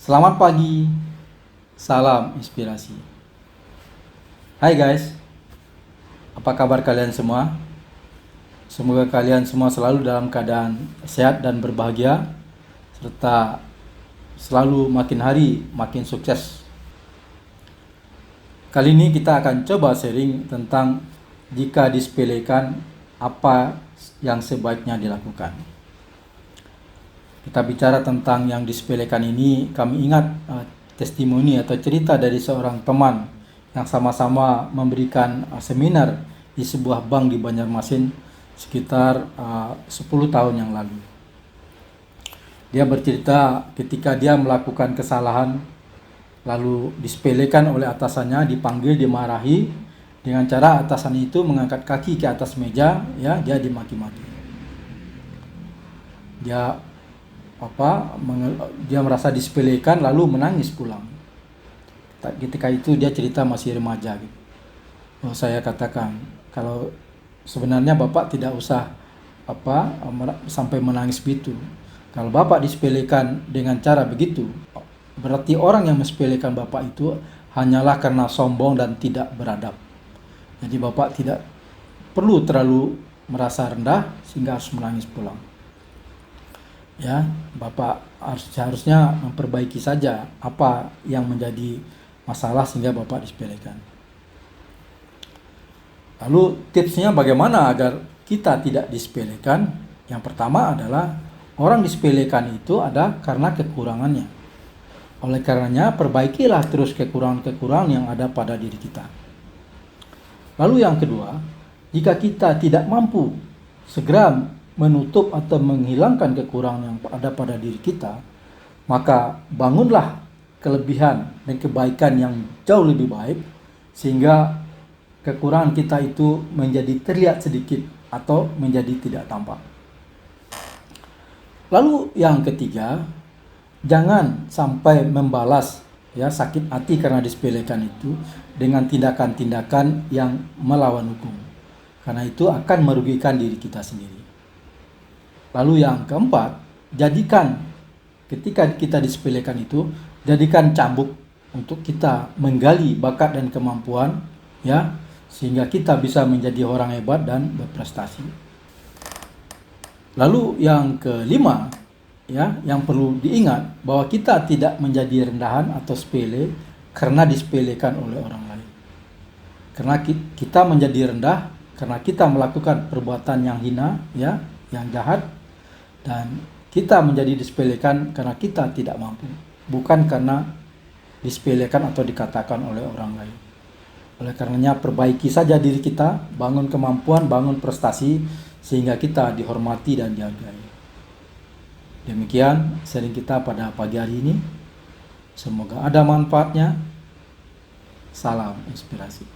Selamat pagi, salam inspirasi. Hai guys, apa kabar kalian semua? Semoga kalian semua selalu dalam keadaan sehat dan berbahagia, serta selalu makin hari makin sukses. Kali ini kita akan coba sharing tentang jika disepelekan apa yang sebaiknya dilakukan. Kita bicara tentang yang disepelekan ini, kami ingat testimoni atau cerita dari seorang teman yang sama-sama memberikan seminar di sebuah bank di Banjarmasin sekitar 10 tahun yang lalu. Dia bercerita ketika dia melakukan kesalahan lalu disepelekan oleh atasannya, dipanggil, dimarahi, dengan cara atasan itu mengangkat kaki ke atas meja, ya, dia dimaki-maki. Dia merasa disepelekan lalu menangis pulang. Ketika itu dia cerita masih remaja gitu. Saya katakan, kalau sebenarnya Bapak tidak usah sampai menangis begitu. Kalau Bapak disepelekan dengan cara begitu, berarti orang yang mensepelekan Bapak itu hanyalah karena sombong dan tidak beradab. Jadi Bapak tidak perlu terlalu merasa rendah sehingga harus menangis pulang. Ya, Bapak seharusnya memperbaiki saja apa yang menjadi masalah sehingga Bapak disepelekan. Lalu tipsnya bagaimana agar kita tidak disepelekan? Yang pertama adalah orang disepelekan itu ada karena kekurangannya. Oleh karenanya perbaikilah terus kekurangan-kekurangan yang ada pada diri kita. Lalu yang kedua, jika kita tidak mampu segera menutup atau menghilangkan kekurangan yang ada pada diri kita, maka bangunlah kelebihan dan kebaikan yang jauh lebih baik sehingga kekurangan kita itu menjadi terlihat sedikit atau menjadi tidak tampak. Lalu yang ketiga, jangan sampai membalas sakit hati karena disepelekan itu dengan tindakan-tindakan yang melawan hukum, karena itu akan merugikan diri kita sendiri. Lalu yang keempat, jadikan ketika kita disepelekan itu, jadikan cambuk untuk kita menggali bakat dan kemampuan, sehingga kita bisa menjadi orang hebat dan berprestasi. Lalu yang kelima, yang perlu diingat bahwa kita tidak menjadi rendahan atau sepele karena disepelekan oleh orang lain. Karena kita menjadi rendah karena kita melakukan perbuatan yang hina, yang jahat. Dan kita menjadi disepelekan karena kita tidak mampu, bukan karena disepelekan atau dikatakan oleh orang lain. Oleh karenanya perbaiki saja diri kita, bangun kemampuan, bangun prestasi, sehingga kita dihormati dan dihargai. Demikian sharing kita pada pagi hari ini. Semoga ada manfaatnya. Salam inspirasi.